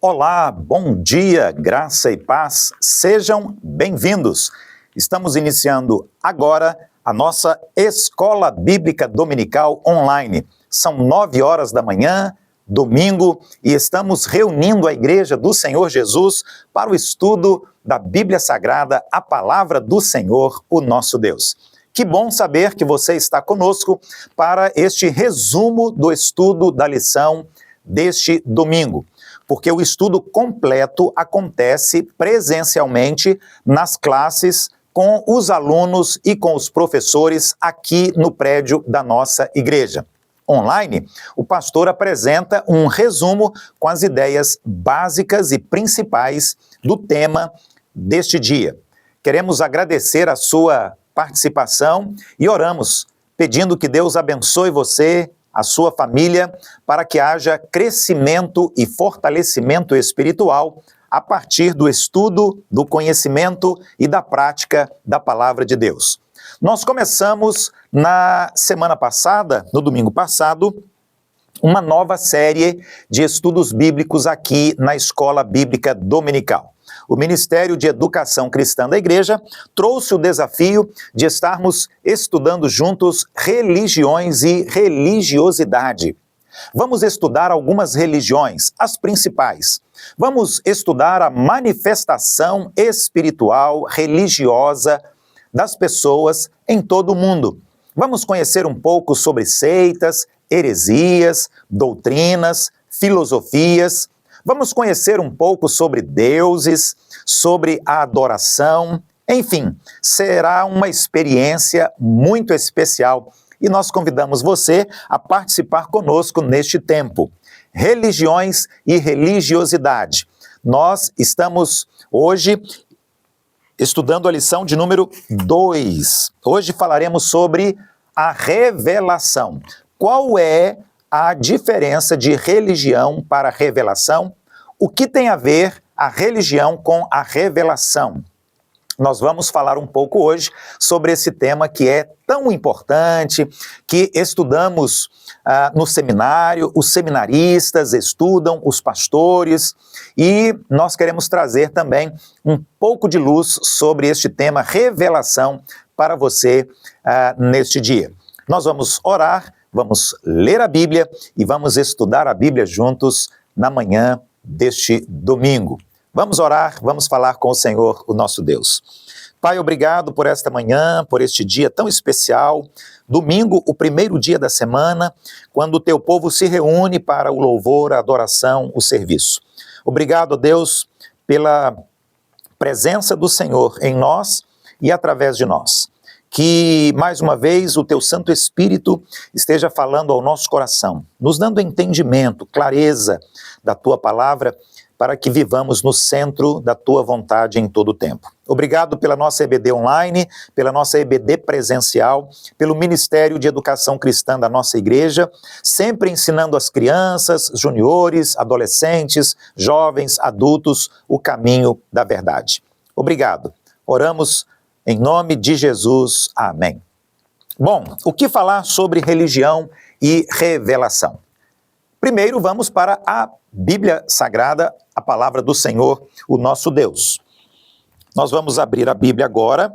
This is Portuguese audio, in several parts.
Olá, bom dia, graça e paz, sejam bem-vindos. Estamos iniciando agora a nossa Escola Bíblica Dominical Online. São 9 horas da manhã, domingo, e estamos reunindo a Igreja do Senhor Jesus para o estudo da Bíblia Sagrada, a Palavra do Senhor, o nosso Deus. Que bom saber que você está conosco para este resumo do estudo da lição deste domingo, porque o estudo completo acontece presencialmente nas classes com os alunos e com os professores aqui no prédio da nossa igreja. Online, o pastor apresenta um resumo com as ideias básicas e principais do tema deste dia. Queremos agradecer a sua participação e oramos, pedindo que Deus abençoe você, a sua família, para que haja crescimento e fortalecimento espiritual a partir do estudo, do conhecimento e da prática da palavra de Deus. Nós começamos na semana passada, no domingo passado, uma nova série de estudos bíblicos aqui na Escola Bíblica Dominical. O Ministério de Educação Cristã da Igreja trouxe o desafio de estarmos estudando juntos religiões e religiosidade. Vamos estudar algumas religiões, as principais. Vamos estudar a manifestação espiritual, religiosa das pessoas em todo o mundo. Vamos conhecer um pouco sobre seitas, heresias, doutrinas, filosofias. Vamos conhecer um pouco sobre deuses, sobre a adoração. Enfim, será uma experiência muito especial e nós convidamos você a participar conosco neste tempo. Religiões e religiosidade. Nós estamos hoje estudando a lição de número 2. Hoje falaremos sobre a revelação. Qual é a diferença de religião para revelação? O que tem a ver a religião com a revelação? Nós vamos falar um pouco hoje sobre esse tema que é tão importante, que estudamos no seminário, os seminaristas estudam, os pastores, e nós queremos trazer também um pouco de luz sobre este tema, revelação, para você neste dia. Nós vamos orar, vamos ler a Bíblia e vamos estudar a Bíblia juntos na manhã deste domingo. Vamos orar, vamos falar com o Senhor, o nosso Deus. Pai, obrigado por esta manhã, por este dia tão especial. Domingo, o primeiro dia da semana, quando o teu povo se reúne para o louvor, a adoração, o serviço. Obrigado, Deus, pela presença do Senhor em nós e através de nós. Que, mais uma vez, o teu Santo Espírito esteja falando ao nosso coração, nos dando entendimento, clareza da tua palavra, para que vivamos no centro da tua vontade em todo o tempo. Obrigado pela nossa EBD online, pela nossa EBD presencial, pelo Ministério de Educação Cristã da nossa igreja, sempre ensinando às crianças, juniores, adolescentes, jovens, adultos, o caminho da verdade. Obrigado. Oramos em nome de Jesus. Amém. Bom, o que falar sobre religião e revelação? Primeiro, vamos para a Bíblia Sagrada, a palavra do Senhor, o nosso Deus. Nós vamos abrir a Bíblia agora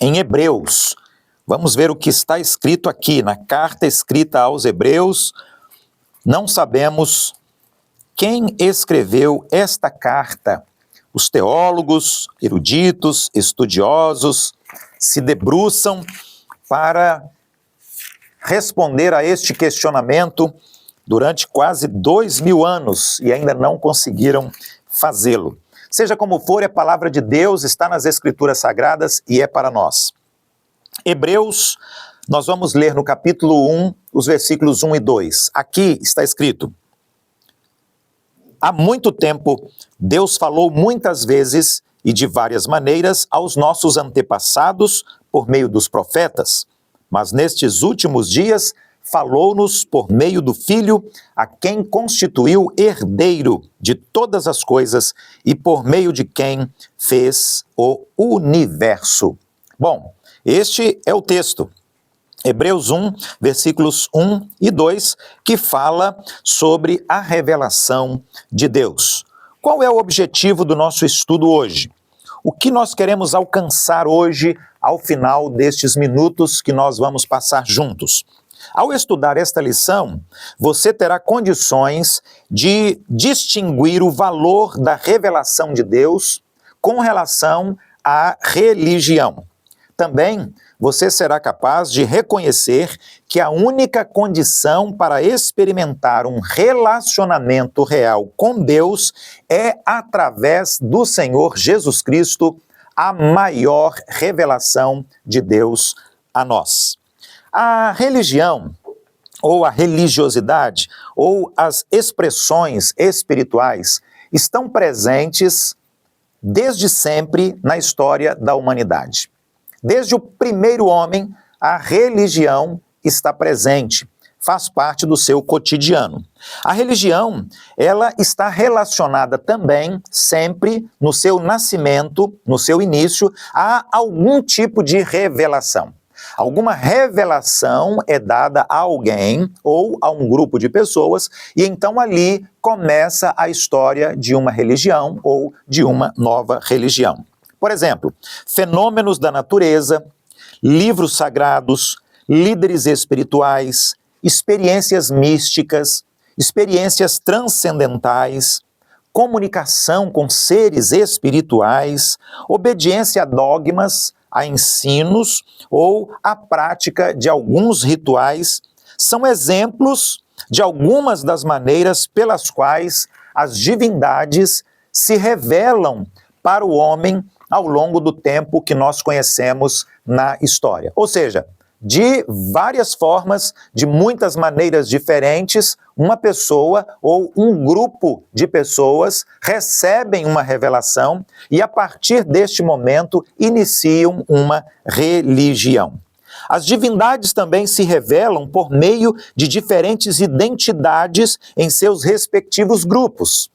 em Hebreus. Vamos ver o que está escrito aqui na carta escrita aos Hebreus. Não sabemos quem escreveu esta carta. Os teólogos, eruditos, estudiosos se debruçam para responder a este questionamento durante quase 2000 anos e ainda não conseguiram fazê-lo. Seja como for, a palavra de Deus está nas Escrituras Sagradas e é para nós. Hebreus, nós vamos ler no capítulo 1, os versículos 1 e 2. Aqui está escrito: há muito tempo, Deus falou muitas vezes e de várias maneiras aos nossos antepassados por meio dos profetas, mas nestes últimos dias falou-nos por meio do Filho, a quem constituiu herdeiro de todas as coisas e por meio de quem fez o universo. Bom, este é o texto. Hebreus 1, versículos 1 e 2, que fala sobre a revelação de Deus. qual é o objetivo do nosso estudo hoje? O que nós queremos alcançar hoje ao final destes minutos que nós vamos passar juntos? Ao estudar esta lição, você terá condições de distinguir o valor da revelação de Deus com relação à religião. Também você será capaz de reconhecer que a única condição para experimentar um relacionamento real com Deus é através do Senhor Jesus Cristo, a maior revelação de Deus a nós. A religião, ou a religiosidade, ou as expressões espirituais estão presentes desde sempre na história da humanidade. Desde o primeiro homem, a religião está presente, faz parte do seu cotidiano. A religião, ela está relacionada também, sempre, no seu nascimento, no seu início, a algum tipo de revelação. Alguma revelação é dada a alguém ou a um grupo de pessoas e então ali começa a história de uma religião ou de uma nova religião. Por exemplo, fenômenos da natureza, livros sagrados, líderes espirituais, experiências místicas, experiências transcendentais, comunicação com seres espirituais, obediência a dogmas, a ensinos ou a prática de alguns rituais são exemplos de algumas das maneiras pelas quais as divindades se revelam para o homem ao longo do tempo que nós conhecemos na história. Ou seja, de várias formas, de muitas maneiras diferentes, uma pessoa ou um grupo de pessoas recebem uma revelação e, a partir deste momento, iniciam uma religião. As divindades também se revelam por meio de diferentes identidades em seus respectivos grupos.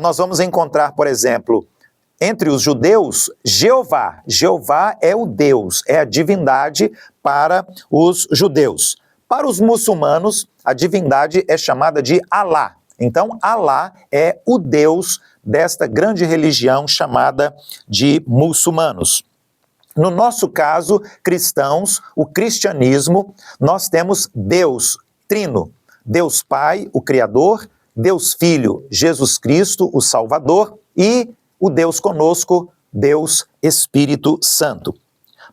Nós vamos encontrar, por exemplo, entre os judeus, Jeová. Jeová é o Deus, é a divindade para os judeus. Para os muçulmanos, a divindade é chamada de Alá. Então, Alá é o Deus desta grande religião chamada de muçulmanos. No nosso caso, cristãos, o cristianismo, nós temos Deus trino, Deus Pai, o Criador, Deus Filho, Jesus Cristo, o Salvador, e o Deus conosco, Deus Espírito Santo.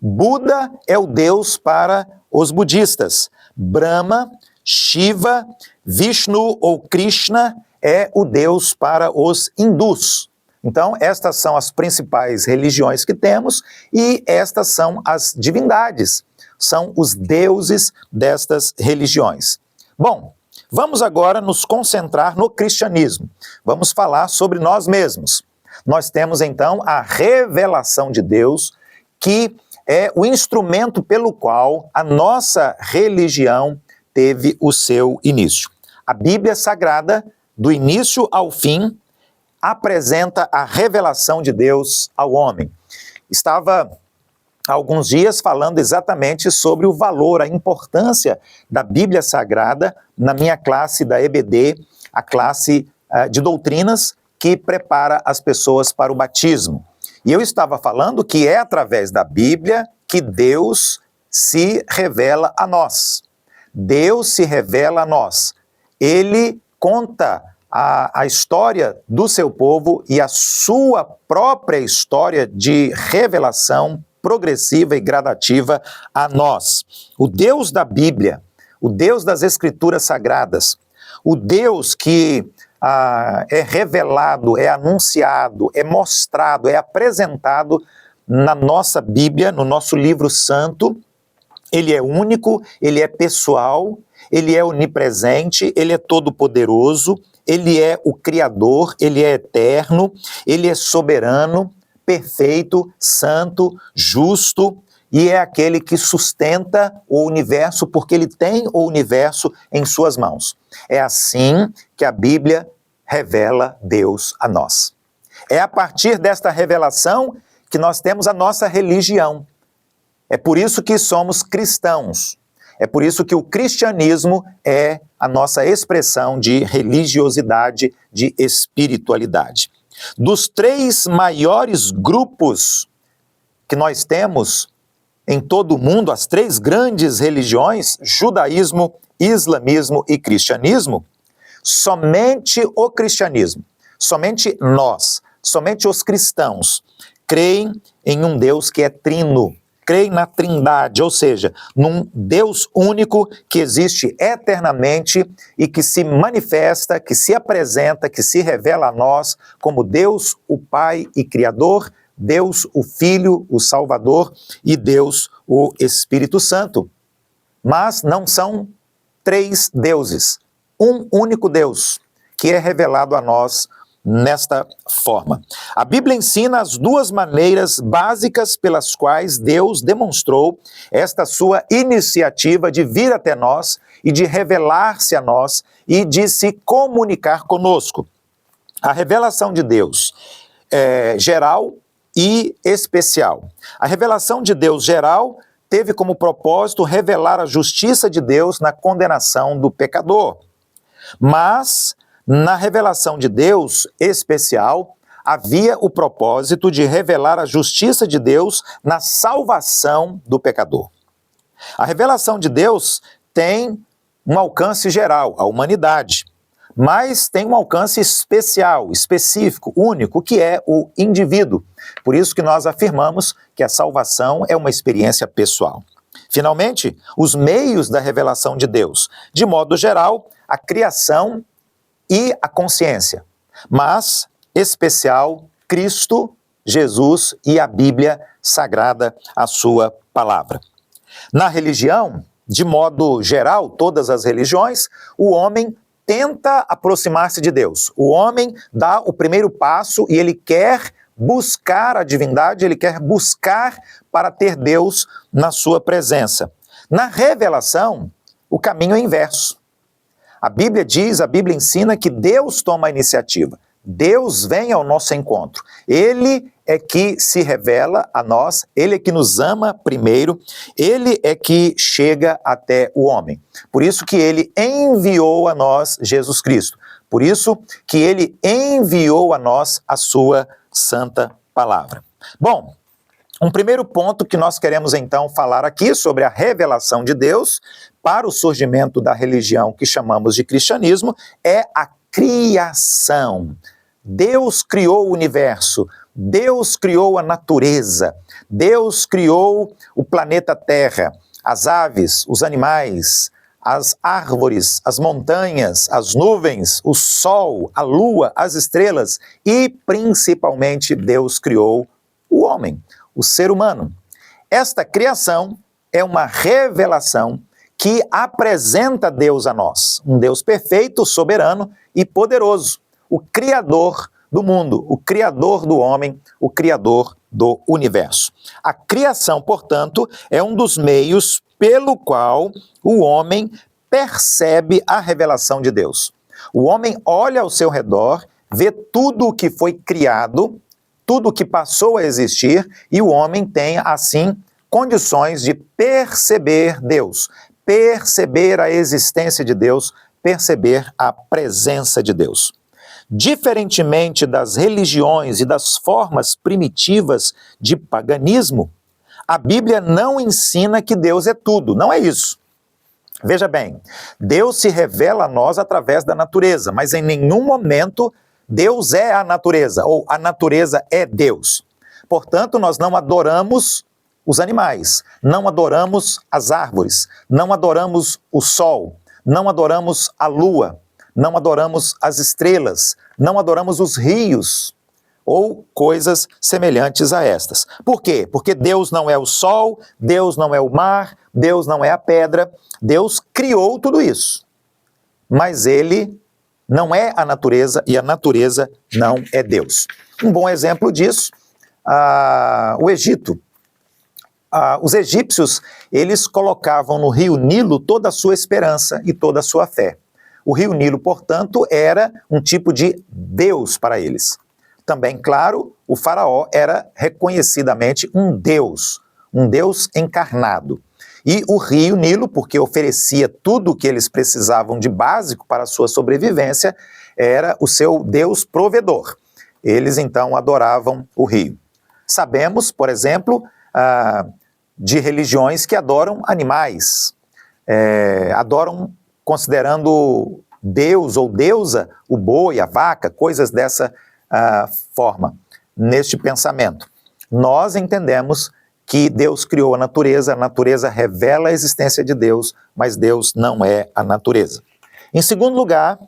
Buda é o Deus para os budistas. Brahma, Shiva, Vishnu ou Krishna é o Deus para os hindus. Então, estas são as principais religiões que temos e estas são as divindades, são os deuses destas religiões. Bom, vamos agora nos concentrar no cristianismo. Vamos falar sobre nós mesmos. Nós temos então a revelação de Deus, que é o instrumento pelo qual a nossa religião teve o seu início. A Bíblia Sagrada, do início ao fim, apresenta a revelação de Deus ao homem. Estava há alguns dias falando exatamente sobre o valor, a importância da Bíblia Sagrada na minha classe da EBD, a classe de doutrinas, que prepara as pessoas para o batismo. E eu estava falando que é através da Bíblia que Deus se revela a nós. Deus se revela a nós. Ele conta a história do seu povo e a sua própria história de revelação progressiva e gradativa a nós. O Deus da Bíblia, o Deus das Escrituras Sagradas, o Deus que é revelado, é anunciado, é mostrado, é apresentado na nossa Bíblia, no nosso livro santo. Ele é único, ele é pessoal, ele é onipresente, ele é todo-poderoso, ele é o Criador, ele é eterno, ele é soberano, perfeito, santo, justo, e é aquele que sustenta o universo, porque ele tem o universo em suas mãos. É assim que a Bíblia revela Deus a nós. É a partir desta revelação que nós temos a nossa religião. É por isso que somos cristãos. É por isso que o cristianismo é a nossa expressão de religiosidade, de espiritualidade. Dos 3 maiores grupos que nós temos em todo o mundo, as 3 grandes religiões, judaísmo, islamismo e cristianismo, somente o cristianismo, somente nós, somente os cristãos, creem em um Deus que é trino, creem na trindade, ou seja, num Deus único que existe eternamente e que se manifesta, que se apresenta, que se revela a nós como Deus, o Pai e Criador, Deus, o Filho, o Salvador e Deus, o Espírito Santo. Mas não são 3 deuses, um único Deus que é revelado a nós nesta forma. A Bíblia ensina as 2 maneiras básicas pelas quais Deus demonstrou esta sua iniciativa de vir até nós e de revelar-se a nós e de se comunicar conosco. A revelação de Deus é geral e especial. A revelação de Deus geral teve como propósito revelar a justiça de Deus na condenação do pecador. Mas na revelação de Deus especial, havia o propósito de revelar a justiça de Deus na salvação do pecador. A revelação de Deus tem um alcance geral, a humanidade, mas tem um alcance especial, específico, único, que é o indivíduo. Por isso que nós afirmamos que a salvação é uma experiência pessoal. Finalmente, os meios da revelação de Deus, de modo geral, a criação e a consciência, mas especial Cristo, Jesus e a Bíblia Sagrada, a sua palavra. Na religião, de modo geral, todas as religiões, o homem tenta aproximar-se de Deus. O homem dá o primeiro passo e ele quer buscar a divindade, ele quer buscar para ter Deus na sua presença. Na revelação, o caminho é inverso. A Bíblia diz, a Bíblia ensina que Deus toma a iniciativa. Deus vem ao nosso encontro. Ele é que se revela a nós, Ele é que nos ama primeiro, Ele é que chega até o homem. Por isso que Ele enviou a nós Jesus Cristo. Por isso que Ele enviou a nós a sua santa palavra. Bom, um primeiro ponto que nós queremos então falar aqui sobre a revelação de Deus para o surgimento da religião que chamamos de cristianismo é a criação. Deus criou o universo, Deus criou a natureza, Deus criou o planeta Terra, as aves, os animais, as árvores, as montanhas, as nuvens, o sol, a lua, as estrelas e, principalmente, Deus criou o homem, o ser humano. Esta criação é uma revelação que apresenta Deus a nós, um Deus perfeito, soberano e poderoso, o Criador do mundo, o Criador do homem, o Criador do universo. A criação, portanto, é um dos meios pelo qual o homem percebe a revelação de Deus. O homem olha ao seu redor, vê tudo o que foi criado, tudo o que passou a existir, e o homem tem, assim, condições de perceber Deus, perceber a existência de Deus, perceber a presença de Deus. Diferentemente das religiões e das formas primitivas de paganismo, a Bíblia não ensina que Deus é tudo, não é isso. Veja bem, Deus se revela a nós através da natureza, mas em nenhum momento Deus é a natureza, ou a natureza é Deus. Portanto, nós não adoramos os animais, não adoramos as árvores, não adoramos o sol, não adoramos a lua, não adoramos as estrelas, não adoramos os rios, ou coisas semelhantes a estas. Por quê? Porque Deus não é o sol, Deus não é o mar, Deus não é a pedra, Deus criou tudo isso. Mas Ele não é a natureza e a natureza não é Deus. Um bom exemplo disso, o Egito. Os egípcios, eles colocavam no rio Nilo toda a sua esperança e toda a sua fé. O rio Nilo, portanto, era um tipo de Deus para eles. Também, claro, o faraó era reconhecidamente um Deus encarnado. e o rio Nilo, porque oferecia tudo o que eles precisavam de básico para a sua sobrevivência, era o seu Deus provedor. Eles então adoravam o rio. Sabemos, por exemplo, de religiões que adoram animais, adoram considerando Deus ou deusa o boi, a vaca, coisas dessa forma, neste pensamento. Nós entendemos que Deus criou a natureza revela a existência de Deus, mas Deus não é a natureza. Em segundo lugar,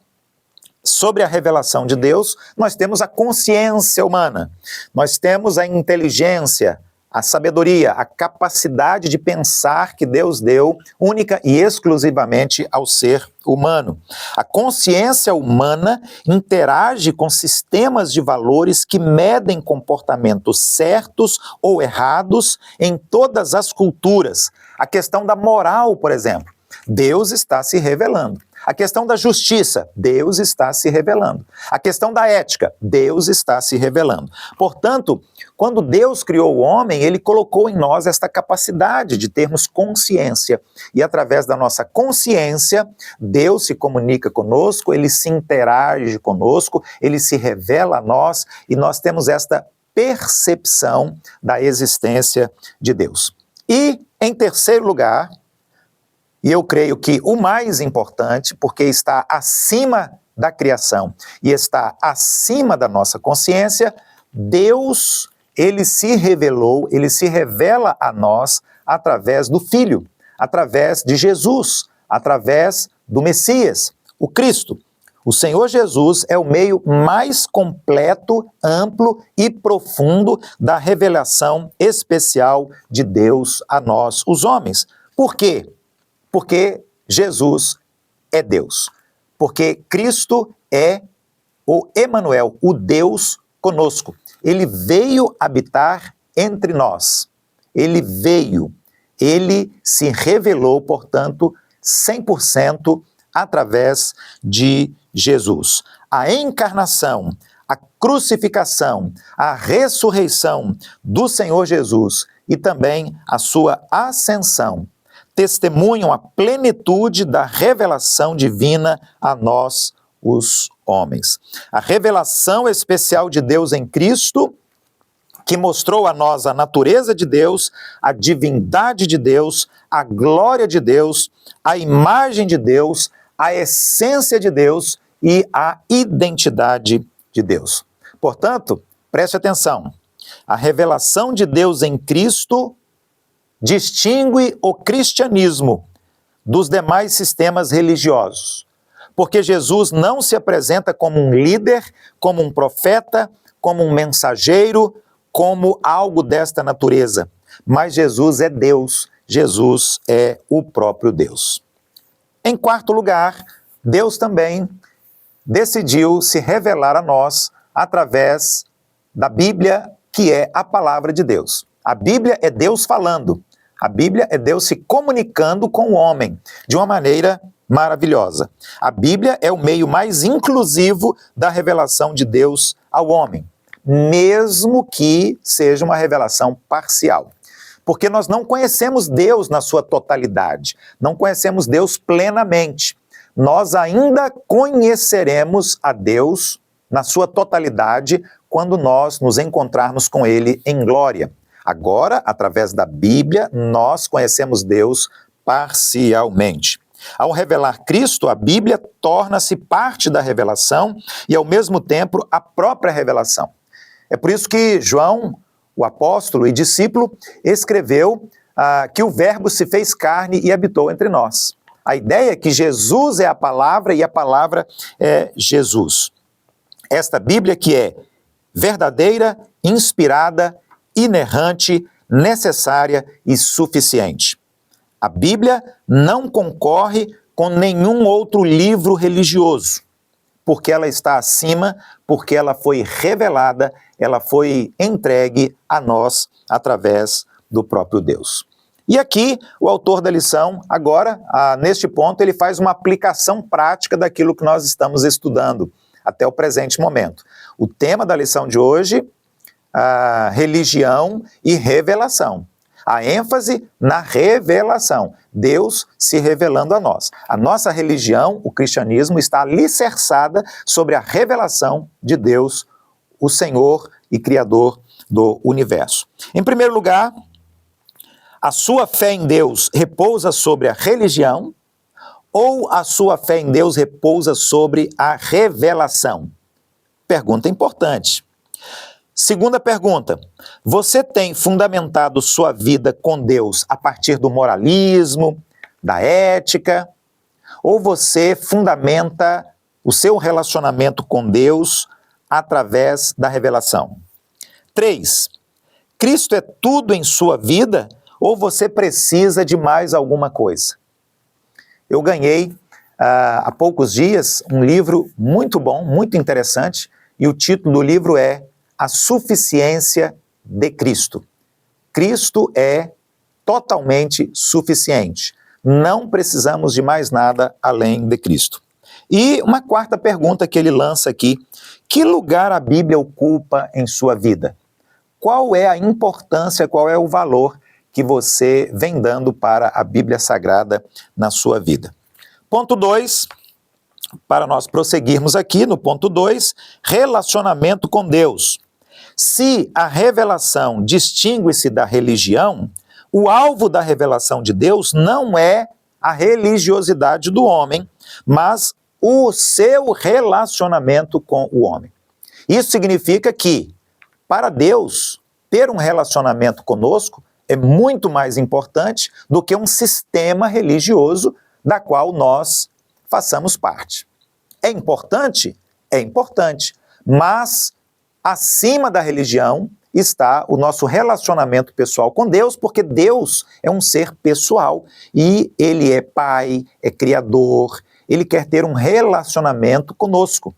sobre a revelação de Deus, nós temos a consciência humana, nós temos a inteligência, a sabedoria, a capacidade de pensar que Deus deu única e exclusivamente ao ser humano. A consciência humana interage com sistemas de valores que medem comportamentos certos ou errados em todas as culturas. A questão da moral, por exemplo, Deus está se revelando. A questão da justiça, Deus está se revelando. A questão da ética, Deus está se revelando. Portanto, quando Deus criou o homem, ele colocou em nós esta capacidade de termos consciência. E através da nossa consciência, Deus se comunica conosco, ele se interage conosco, ele se revela a nós e nós temos esta percepção da existência de Deus. E, em terceiro lugar, e eu creio que o mais importante, porque está acima da criação e está acima da nossa consciência, Deus, ele se revelou, ele se revela a nós através do Filho, através de Jesus, através do Messias, o Cristo. O Senhor Jesus é o meio mais completo, amplo e profundo da revelação especial de Deus a nós, os homens. Por quê? Porque Jesus é Deus. Porque Cristo é o Emanuel, o Deus conosco. Ele veio habitar entre nós. Ele veio, ele se revelou, portanto, 100% através de Jesus. A encarnação, a crucificação, a ressurreição do Senhor Jesus e também a sua ascensão testemunham a plenitude da revelação divina a nós, os homens. A revelação especial de Deus em Cristo, que mostrou a nós a natureza de Deus, a divindade de Deus, a glória de Deus, a imagem de Deus, a essência de Deus e a identidade de Deus. Portanto, preste atenção, a revelação de Deus em Cristo distingue o cristianismo dos demais sistemas religiosos, porque Jesus não se apresenta como um líder, como um profeta, como um mensageiro, como algo desta natureza, mas Jesus é Deus, Jesus é o próprio Deus. Em quarto lugar, Deus também decidiu se revelar a nós através da Bíblia, que é a palavra de Deus. A Bíblia é Deus falando. A Bíblia é Deus se comunicando com o homem de uma maneira maravilhosa. A Bíblia é o meio mais inclusivo da revelação de Deus ao homem, mesmo que seja uma revelação parcial. Porque nós não conhecemos Deus na sua totalidade, não conhecemos Deus plenamente. Nós ainda conheceremos a Deus na sua totalidade quando nós nos encontrarmos com Ele em glória. Agora, através da Bíblia, nós conhecemos Deus parcialmente. Ao revelar Cristo, a Bíblia torna-se parte da revelação e, ao mesmo tempo, a própria revelação. É por isso que João, o apóstolo e discípulo, escreveu que o Verbo se fez carne e habitou entre nós. A ideia é que Jesus é a palavra e a palavra é Jesus. Esta Bíblia que é verdadeira, inspirada, inerrante, necessária e suficiente. A Bíblia não concorre com nenhum outro livro religioso, porque ela está acima, porque ela foi revelada, ela foi entregue a nós através do próprio Deus. E aqui, o autor da lição, agora, neste ponto, ele faz uma aplicação prática daquilo que nós estamos estudando até o presente momento. O tema da lição de hoje, religião e revelação. A ênfase na revelação. Deus se revelando a nós. A nossa religião, o cristianismo, está alicerçada sobre a revelação de Deus, o Senhor e Criador do universo. Em primeiro lugar, a sua fé em Deus repousa sobre a religião ou a sua fé em Deus repousa sobre a revelação? Pergunta importante. Segunda pergunta, você tem fundamentado sua vida com Deus a partir do moralismo, da ética, ou você fundamenta o seu relacionamento com Deus através da revelação? 3. Cristo é tudo em sua vida ou você precisa de mais alguma coisa? Eu ganhei há poucos dias um livro muito bom, muito interessante, e o título do livro é A Suficiência de Cristo. Cristo é totalmente suficiente. Não precisamos de mais nada além de Cristo. E uma quarta pergunta que ele lança aqui: que lugar a Bíblia ocupa em sua vida? Qual é a importância, qual é o valor que você vem dando para a Bíblia Sagrada na sua vida? Ponto 2, para nós prosseguirmos aqui no ponto 2, relacionamento com Deus. Se a revelação distingue-se da religião, o alvo da revelação de Deus não é a religiosidade do homem, mas o seu relacionamento com o homem. Isso significa que, para Deus, ter um relacionamento conosco é muito mais importante do que um sistema religioso da qual nós façamos parte. É importante? É importante, mas acima da religião está o nosso relacionamento pessoal com Deus, porque Deus é um ser pessoal e Ele é Pai, é Criador, Ele quer ter um relacionamento conosco.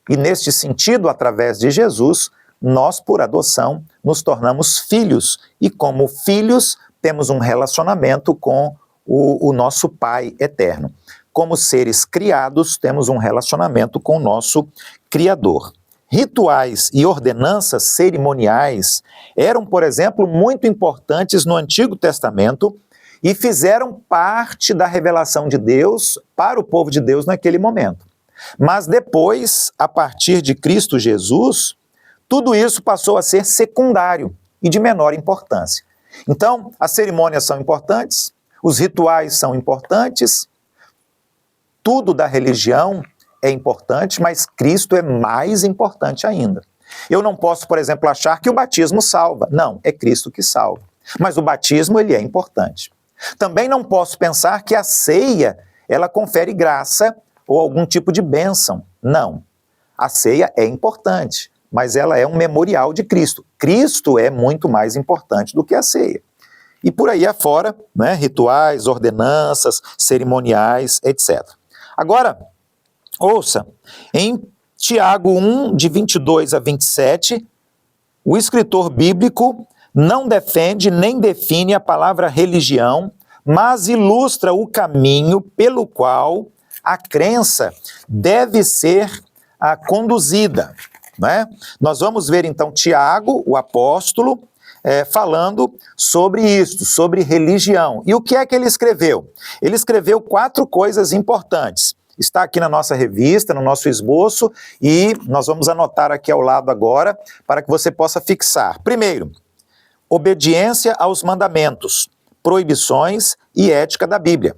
E neste sentido, através de Jesus, nós, por adoção, nos tornamos filhos e como filhos temos um relacionamento com o nosso Pai eterno. Como seres criados, temos um relacionamento com o nosso Criador. Rituais e ordenanças cerimoniais eram, por exemplo, muito importantes no Antigo Testamento e fizeram parte da revelação de Deus para o povo de Deus naquele momento. Mas depois, a partir de Cristo Jesus, tudo isso passou a ser secundário e de menor importância. Então, as cerimônias são importantes, os rituais são importantes, tudo da religião é importante, mas Cristo é mais importante ainda. Eu não posso, por exemplo, achar que o batismo salva. Não, é Cristo que salva. Mas o batismo, ele é importante. Também não posso pensar que a ceia, ela confere graça ou algum tipo de bênção. Não. A ceia é importante, mas ela é um memorial de Cristo. Cristo é muito mais importante do que a ceia. E por aí afora, né, rituais, ordenanças, cerimoniais, etc. Agora, ouça, em Tiago 1, de 22 a 27, o escritor bíblico não defende nem define a palavra religião, mas ilustra o caminho pelo qual a crença deve ser conduzida. Né? Nós vamos ver então Tiago, o apóstolo, falando sobre isto, sobre religião. E o que é que ele escreveu? Ele escreveu 4 coisas importantes. Está aqui na nossa revista, no nosso esboço, e nós vamos anotar aqui ao lado agora, para que você possa fixar. Primeiro, obediência aos mandamentos, proibições e ética da Bíblia.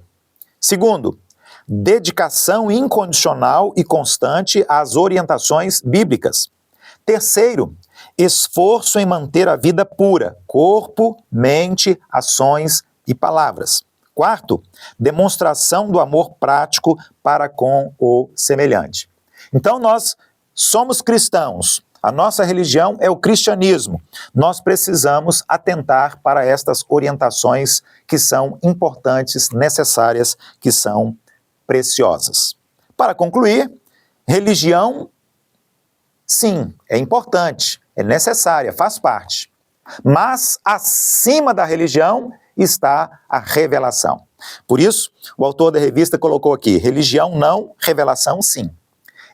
Segundo, dedicação incondicional e constante às orientações bíblicas. Terceiro, esforço em manter a vida pura, corpo, mente, ações e palavras. Quarto, demonstração do amor prático para com o semelhante. Então nós somos cristãos, a nossa religião é o cristianismo. Nós precisamos atentar para estas orientações que são importantes, necessárias, que são preciosas. Para concluir, religião, sim, é importante, é necessária, faz parte. Mas acima da religião está a revelação. Por isso, o autor da revista colocou aqui, religião não, revelação sim.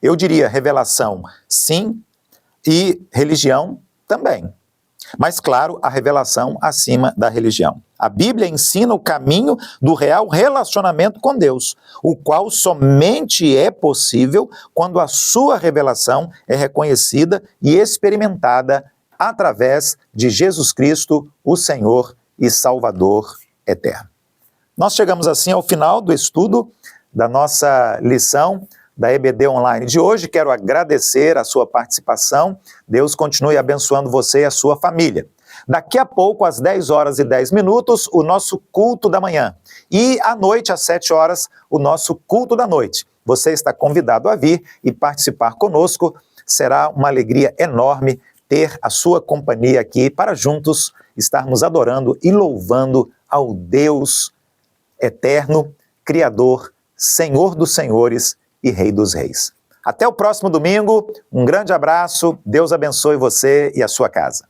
Eu diria revelação sim e religião também. Mas, claro, a revelação acima da religião. A Bíblia ensina o caminho do real relacionamento com Deus, o qual somente é possível quando a sua revelação é reconhecida e experimentada através de Jesus Cristo, o Senhor e Salvador eterno. Nós chegamos assim ao final do estudo da nossa lição da EBD Online de hoje. Quero agradecer a sua participação. Deus continue abençoando você e a sua família. Daqui a pouco, às 10 horas e 10 minutos, o nosso culto da manhã. E à noite, às 7 horas, o nosso culto da noite. Você está convidado a vir e participar conosco. Será uma alegria enorme ter a sua companhia aqui para juntos estarmos adorando e louvando ao Deus eterno, Criador, Senhor dos senhores e Rei dos reis. Até o próximo domingo, um grande abraço, Deus abençoe você e a sua casa.